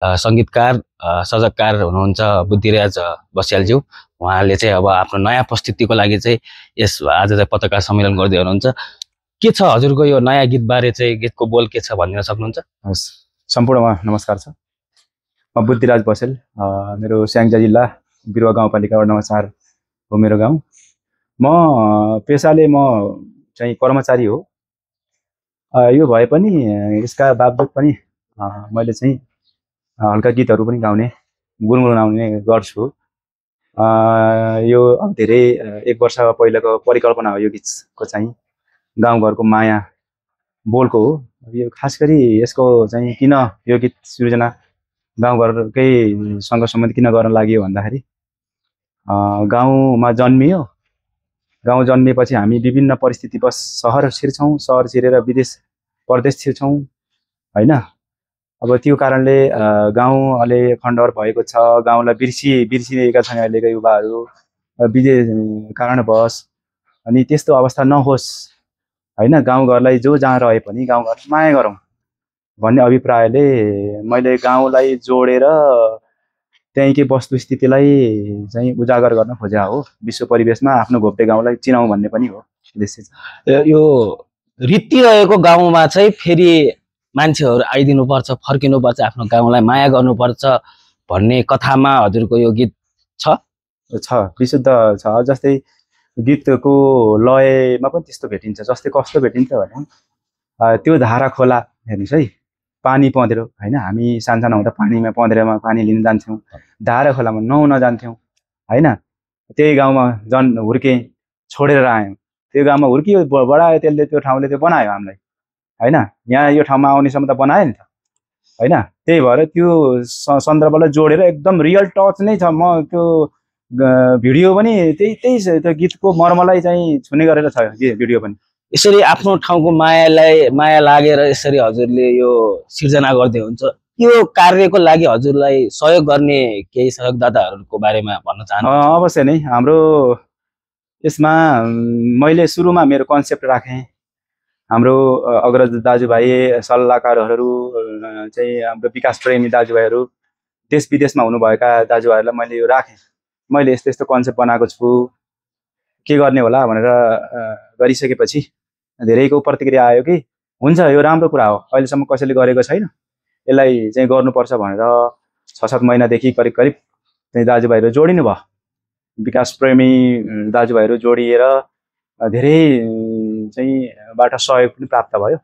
सङ्गीतकार सजगकार हुनुहुन्छ बुद्धिराज बस्यालज्यू। उहाँले चाहिँ अब आफ्नो नयाँ प्रस्तुतिको लागि चाहिँ यस आज चाहिँ पत्रकार सम्मेलन गर्दै हुनुहुन्छ। के छ हजुरको यो नयाँ गीतबारे चाहिँ गीतको बोल के छ भनिदिन सक्नुहुन्छ? हस्, सम्पूर्णमा नमस्कार छ। म बुद्धिराज बस्याल, मेरो स्याङ्जा जिल्ला बिरुवा गाउँपालिका वडा नम्बर 4 हो मेरो गाउँ। म पेसाले म चाहिँ कर्मचारी हो। यो भए पनि यसका बावजुद पनि मैले चाहिँ हल्का गीतहरू पनि गाउने गुनगुनाउने गर्छु। यो अब धेरै 1 वर्ष पहिलाको परिकल्पना हो यो गीतको चाहिँ गाउँघरको माया बोलको हो। यो खास गरी यसको चाहिँ किन यो गीत सृजना गाउँघरकै सँग सम्बन्ध किन गर्न लाग्यो भन्दाखेरि गाउँमा जन्मियो। गाउँ जन्मिएपछि हामी विभिन्न परिस्थितिवश सहर छिर्छौँ, सहर छिरेर विदेश परदेश छिर्छौँ हैन। अब त्यो कारणले गाउँ अहिले खण्डहर भएको छ। गाउँलाई बिर्सिएका छन् अहिलेका युवाहरू विदेश कारणवश। अनि त्यस्तो अवस्था नहोस् हैन, गाउँघरलाई जो जहाँ रहे पनि गाउँघर माया गरौँ भन्ने अभिप्रायले मैले गाउँलाई जोडेर त्यहीँकै वस्तुस्थितिलाई चाहिँ उजागर गर्न खोजेको हो। विश्व परिवेशमा आफ्नो घोप्टे गाउँलाई चिनाउँ भन्ने पनि हो उद्देश्य। यो रित्तिरहेको गाउँमा चाहिँ फेरि मान्छेहरू आइदिनुपर्छ, फर्किनुपर्छ, आफ्नो गाउँलाई माया गर्नुपर्छ भन्ने कथामा हजुरको यो गीत छ विशुद्ध छ। जस्तै गीतको लयमा पनि त्यस्तो भेटिन्छ। जस्तै कस्तो भेटिन्छ भने त्यो धारा खोला हेर्नुहोस् है, पानी पँधेरो हैन। हामी सानसानो हुँदा पानीमा पँधेरोमा पानी लिन जान्थ्यौँ, धारा खोलामा नुहाउन जान्थ्यौँ हैन। त्यही गाउँमा हुर्केँ, छोडेर आयौँ। त्यो गाउँमा हुर्कियो, बढायो त्यसले, त्यो ठाउँले त्यो बनायो हामीलाई हैन। यहाँ यो ठाउँमा आउनेसम्म त बनायो नि त हैन। त्यही भएर त्यो सन्दर्भलाई जोडेर एकदम रियल टच नै छ। म त्यो भिडियो पनि त्यही त्यो गीतको मर्मलाई चाहिँ छुने गरेर छ भिडियो पनि। यसरी आफ्नो ठाउँको माया लागेर यसरी हजुरले यो सिर्जना गर्दै हुन्छ। यो कार्यको लागि हजुरलाई सहयोग गर्ने केही सहयोगदाताहरूको बारेमा भन्न चाहन्छु? अवश्य नै। हाम्रो यसमा मैले सुरुमा मेरो कन्सेप्ट राखेँ। हाम्रो अग्रज दाजुभाइ सल्लाहकारहरू चाहिँ हाम्रो विकास प्रेमी दाजुभाइहरू देश विदेशमा हुनुभएका दाजुभाइहरूलाई मैले यो राखेँ। मैले यस्तो यस्तो कन्सेप्ट बनाएको छु, के गर्ने होला भनेर गरिसकेपछि धेरैको प्रतिक्रिया आयो कि हुन्छ, यो राम्रो कुरा हो, अहिलेसम्म कसैले गरेको छैन, यसलाई चाहिँ गर्नुपर्छ भनेर 6-7 महिनादेखि करिब चाहिँ दाजुभाइहरू जोडिनु भयो। विकास प्रेमी दाजुभाइहरू जोडिएर धेरै चाहिँ बाट सहयोग पनि प्राप्त भयो।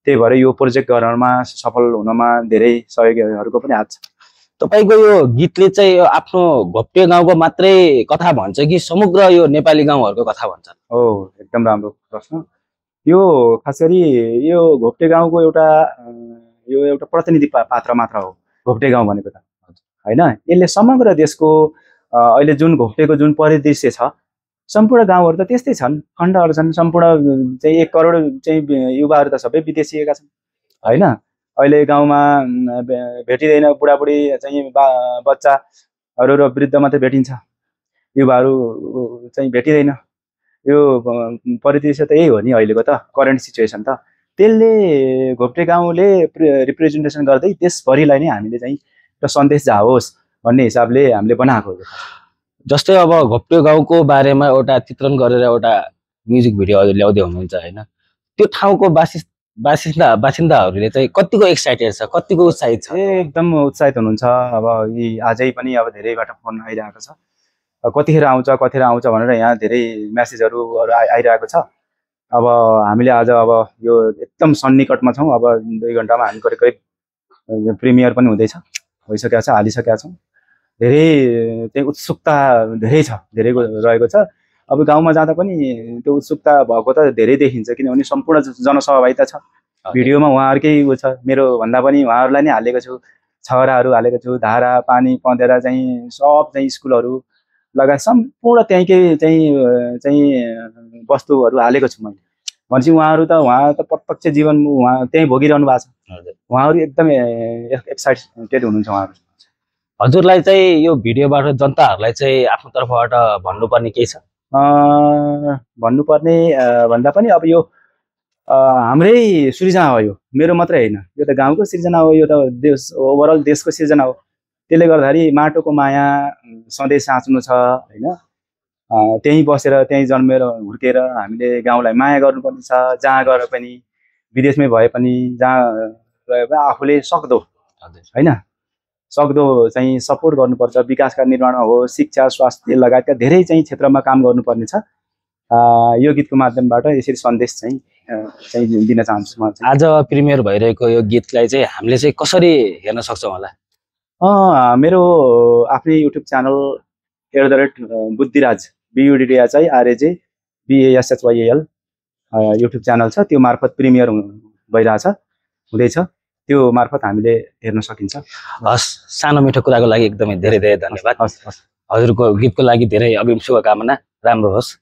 त्यही भएर यो प्रोजेक्ट गर्नमा सफल हुनमा धेरै सहयोगीहरूको पनि हात छ। तपाईको यो गीतले चाहिँ आफ्नो घोप्टे गाउँको मात्रै कथा भन्छ कि समग्र यो नेपाली गाउँहरूको कथा भन्छ? एकदम राम्रो प्रश्न। यो खास गरी यो घोप्टे गाउँको एउटा प्रतिनिधि पात्र मात्र हो घोप्टे गाउँ भनेको त हैन। यसले समग्र देशको अहिले जुन घोप्टेको जुन परिदृश्य छ, सम्पूर्ण गाउँहरू त त्यस्तै छन्, खण्डहरू छन्। सम्पूर्ण चाहिँ 1 करोड चाहिँ युवाहरू त सबै विदेशिएका छन् हैन। अहिले गाउँमा भेटिँदैन, बुढाबुढी चाहिँ बच्चाहरू र वृद्ध मात्रै भेटिन्छ, युवाहरू चाहिँ भेटिँदैन। यो परिदृश्य त यही हो नि अहिलेको त करेन्ट सिचुएसन त। त्यसले घोप्टे गाउँले रिप्रेजेन्टेसन गर्दै देशभरिलाई नै हामीले चाहिँ एउटा सन्देश जाओस् भन्ने हिसाबले हामीले बनाएको हो। जस्तै अब घोप्टे गाउँको बारेमा एउटा चित्रण गरेर एउटा म्युजिक भिडियो हजुर ल्याउँदै हुनुहुन्छ हैन। त्यो ठाउँको बासिन्दाहरूले चाहिँ कतिको एक्साइटेड छ, कतिको उत्साहित छ? एकदम उत्साहित हुनुहुन्छ। अब यी आजै पनि अब धेरैबाट फोन आइरहेको छ, कतिखेर आउँछ भनेर यहाँ धेरै मेसेजहरू आइरहेको छ। अब हामीले आज अब यो एकदम सन्निकटमा छौँ। अब 2 घण्टामा हामी करिब प्रिमियर पनि भइसकेको छ, हालिसकेका छौँ। धेरै चाहिँ उत्सुकता धेरै रहेको छ। अब गाउँमा जाँदा पनि त्यो उत्सुकता भएको त धेरै देखिन्छ, किनभने सम्पूर्ण जनसहभागिता छ। भिडियोमा उहाँहरूकै छ, मेरो भन्दा पनि उहाँहरूलाई नै हालेको छु, छहराहरू हालेको छु, धारा पानी पँधेरा चाहिँ सब चाहिँ स्कुलहरू लगायत सम्पूर्ण त्यहीँकै चाहिँ वस्तुहरू हालेको छु मैले। भनेपछि उहाँ त प्रत्यक्ष जीवन उहाँ त्यहीँ भोगिरहनु भएको छ। उहाँहरू एकदम एक्साइटेड हुनुहुन्छ। उहाँहरू हजुरलाई चाहिँ यो भिडियोबाट जनताहरूलाई चाहिँ आफ्नो तर्फबाट भन्नुपर्ने के छ? भन्नुपर्ने भन्दा पनि अब यो हाम्रै सृजना हो यो, मेरो मात्रै होइन, यो त गाउँको सृजना हो, यो त देश ओभरअल देशको सृजना हो। त्यसले गर्दाखेरि माटोको माया सधैँ साँच्नु छ होइन। त्यहीँ बसेर त्यहीँ जन्मेर हुर्केर हामीले गाउँलाई माया गर्नुपर्ने छ। जहाँ गएर पनि, विदेशमै भए पनि, जहाँ गए पनि आफूले सक्दो होइन, सक्दो चाहिँ सपोर्ट गर्नुपर्छ। विकासका निर्माणमा हो, शिक्षा, स्वास्थ्य लगायतका धेरै चाहिँ क्षेत्रमा काम गर्नुपर्ने छ। यो गीतको माध्यमबाट यसरी सन्देश चाहिँ दिन चाहन्छु म चाहिँ। आज प्रिमियर भइरहेको यो गीतलाई चाहिँ हामीले चाहिँ कसरी हेर्न सक्छौँ होला? मेरो आफ्नै YouTube channel @Buddhiraj BUDDHI RAJ BASHYAL YouTube channel छ, त्यो मार्फत प्रिमियर हुँदैछ, त्यो मार्फत हामीले हेर्न सकिन्छ। हस्, सानो मिठो कुराको लागि एकदमै धेरै धेरै धन्यवाद। हस्। हजुरको गीतको लागि धेरै अग्रिम शुभकामना, राम्रो होस्।